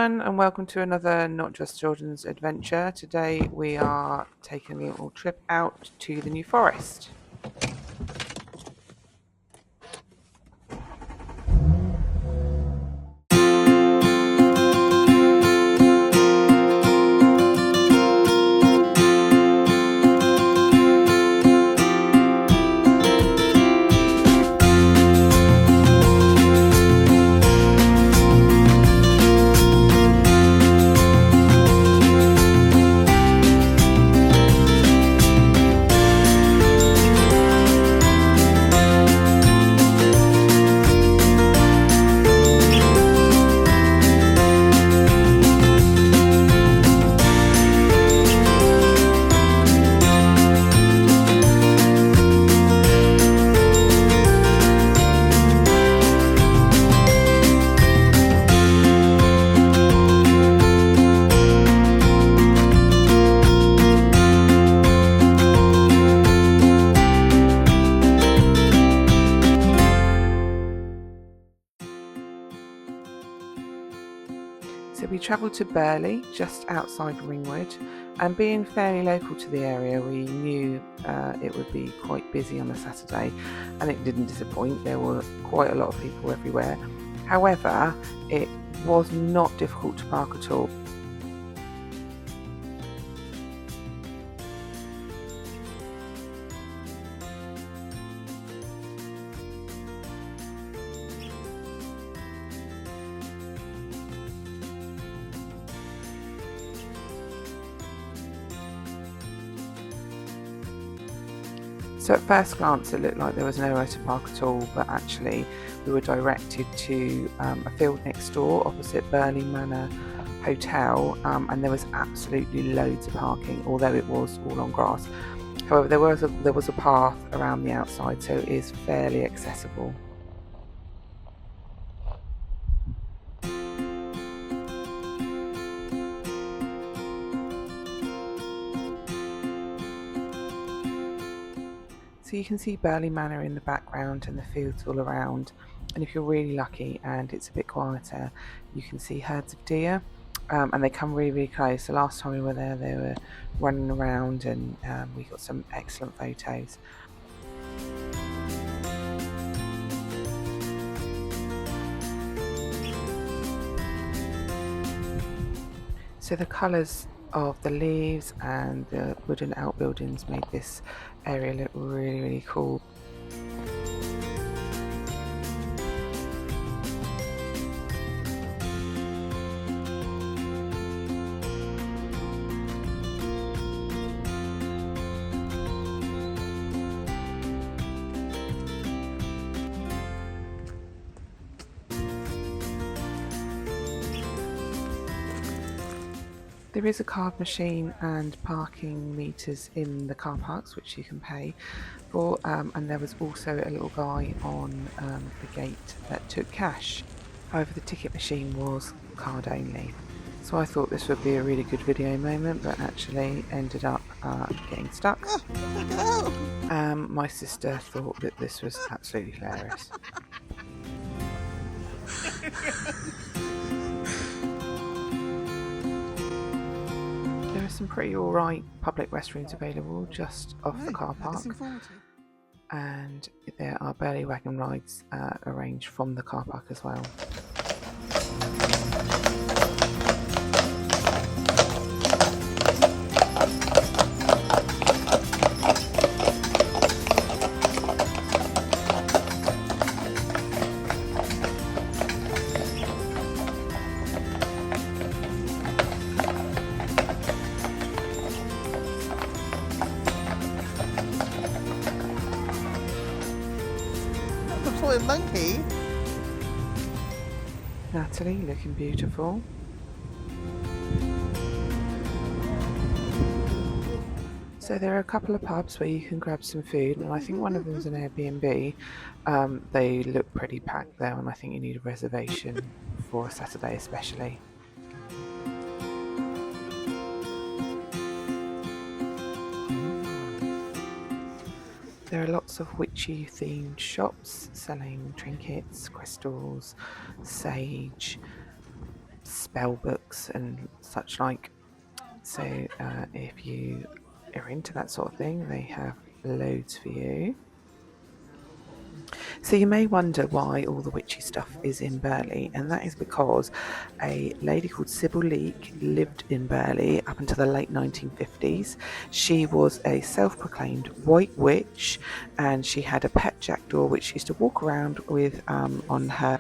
everyone, and welcome to another Not Just Children's adventure. Today we are taking a little trip out to the New Forest. So we travelled to Burley, just outside Ringwood, and being fairly local to the area, we knew it would be quite busy on a Saturday, and it didn't disappoint. There were quite a lot of people everywhere. However, it was not difficult to park at all. So at first glance it looked like there was nowhere to park at all, but actually we were directed to a field next door opposite Burley Manor Hotel, and there was absolutely loads of parking, although it was all on grass. However, there was a path around the outside, so it is fairly accessible. So you can see Burley Manor in the background and the fields all around, and if you're really lucky and it's a bit quieter, you can see herds of deer, and they come really close. The last time we were there they were running around, and we got some excellent photos. So the colours of the leaves and the wooden outbuildings made this area look really cool. There is a card machine and parking meters in the car parks which you can pay for, and there was also a little guy on the gate that took cash. However, the ticket machine was card only. So I thought this would be a really good video moment, but actually ended up getting stuck. My sister thought that this was absolutely hilarious. There are some pretty alright public restrooms available just off the car park, and there are Burley wagon rides arranged from the car park as well. Monkey. Natalie looking beautiful. So there are a couple of pubs where you can grab some food, and I think one of them is an Airbnb. They look pretty packed though, and I think you need a reservation for a Saturday especially. There are lots of witchy themed shops selling trinkets, crystals, sage, spell books and such like. So if you are into that sort of thing, they have loads for you. So you may wonder why all the witchy stuff is in Burley, and that is because a lady called Sybil Leek lived in Burley up until the late 1950s. She was a self-proclaimed white witch, and she had a pet jackdaw which she used to walk around with on her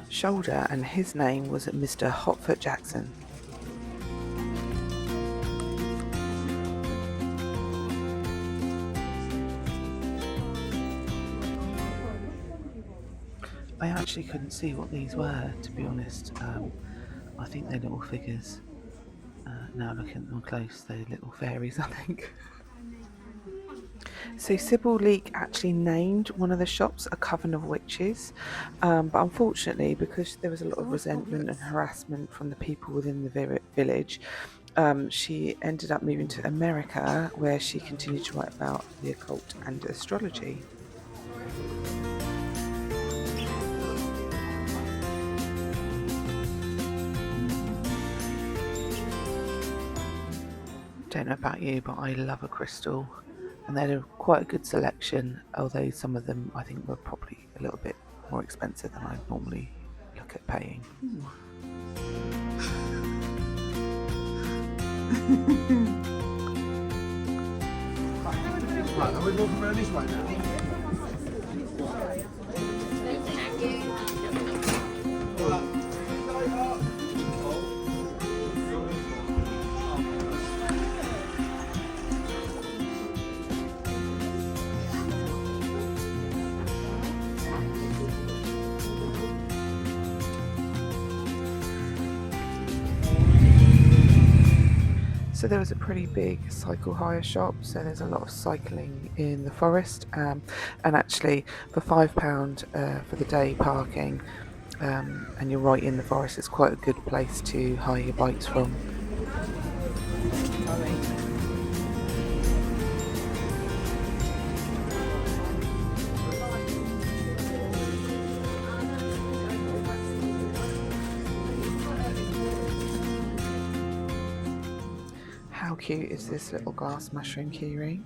shoulder, and his name was Mr. Hotfoot Jackson. I actually couldn't see what these were, to be honest. I think they're little figures. Now looking at them close, they're little fairies, I think. So Sybil Leek actually named one of the shops a Coven of Witches, but unfortunately, because there was a lot of resentment and harassment from the people within the village, she ended up moving to America, where she continued to write about the occult and astrology. Don't know about you, but I love a crystal, and they had quite a good selection, although some of them I think were probably a little bit more expensive than I normally look at paying. Right, are we walking around this way now? So there was a pretty big cycle hire shop, so there's a lot of cycling in the forest, and actually for £5 for the day parking, and you're right in the forest, it's quite a good place to hire your bikes from. How cute is this little glass mushroom keyring?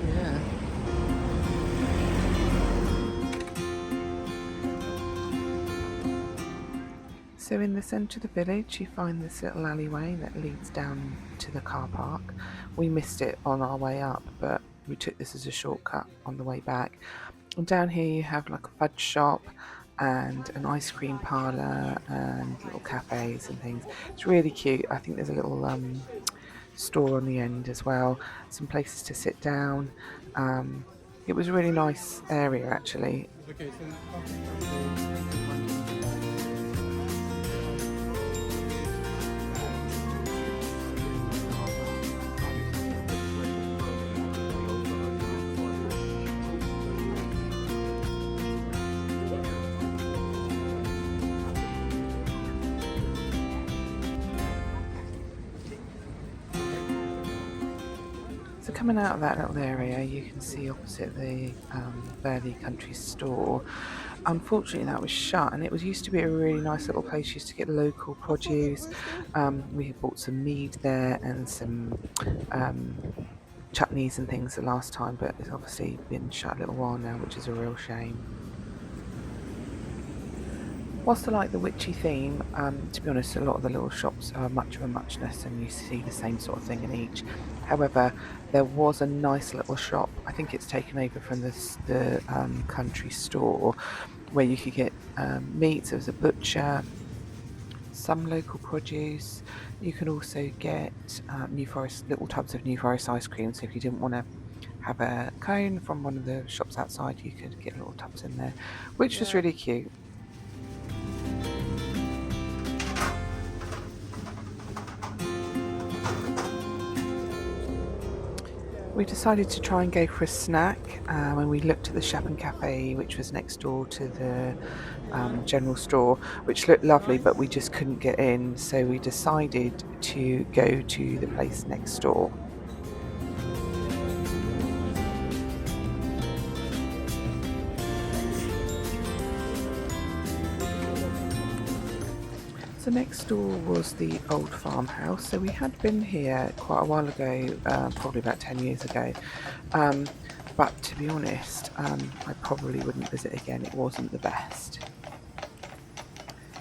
Yeah. So in the centre of the village you find this little alleyway that leads down to the car park. We missed it on our way up, but we took this as a shortcut on the way back. And down here you have like a fudge shop and an ice cream parlour and little cafes and things. It's really cute. I think there's a little store on the end as well, some places to sit down. It was a really nice area actually. Okay, So coming out of that little area, you can see opposite the Burley Country Store. Unfortunately, that was shut, and it used to be a really nice little place. You used to get local produce. We bought some mead there and some chutneys and things the last time, but it's obviously been shut a little while now, which is a real shame. Whilst I like the witchy theme, to be honest, a lot of the little shops are much of a muchness and you see the same sort of thing in each. However, there was a nice little shop, I think it's taken over from the country store, where you could get meats. There was a butcher, some local produce. You could also get New Forest, little tubs of New Forest ice cream, so if you didn't want to have a cone from one of the shops outside, you could get little tubs in there, which was really cute. We decided to try and go for a snack when we looked at the Chapin Cafe, which was next door to the general store, which looked lovely, but we just couldn't get in, so we decided to go to the place next door. So next door was the old farmhouse. So we had been here quite a while ago, probably about 10 years ago. But to be honest, I probably wouldn't visit again. It wasn't the best.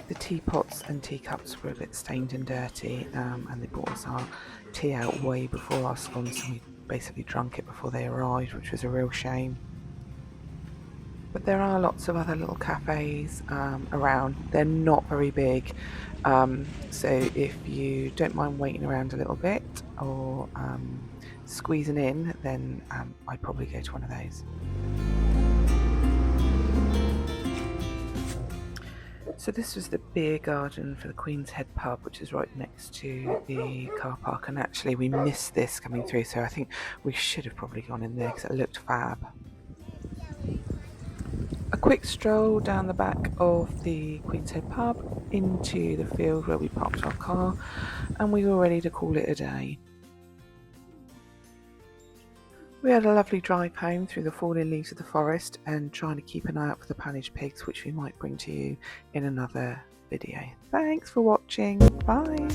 The teapots and teacups were a bit stained and dirty, and they brought us our tea out way before our scones, and we basically drunk it before they arrived, which was a real shame. But there are lots of other little cafes around. They're not very big, so if you don't mind waiting around a little bit or squeezing in, then I'd probably go to one of those. So this was the beer garden for the Queen's Head pub, which is right next to the car park, and actually we missed this coming through, so I think we should have probably gone in there because it looked fab. A quick stroll down the back of the Queen's Head pub into the field where we parked our car, and we were ready to call it a day. We had a lovely drive home through the falling leaves of the forest and trying to keep an eye out for the Panish pigs, which we might bring to you in another video. Thanks for watching. Bye.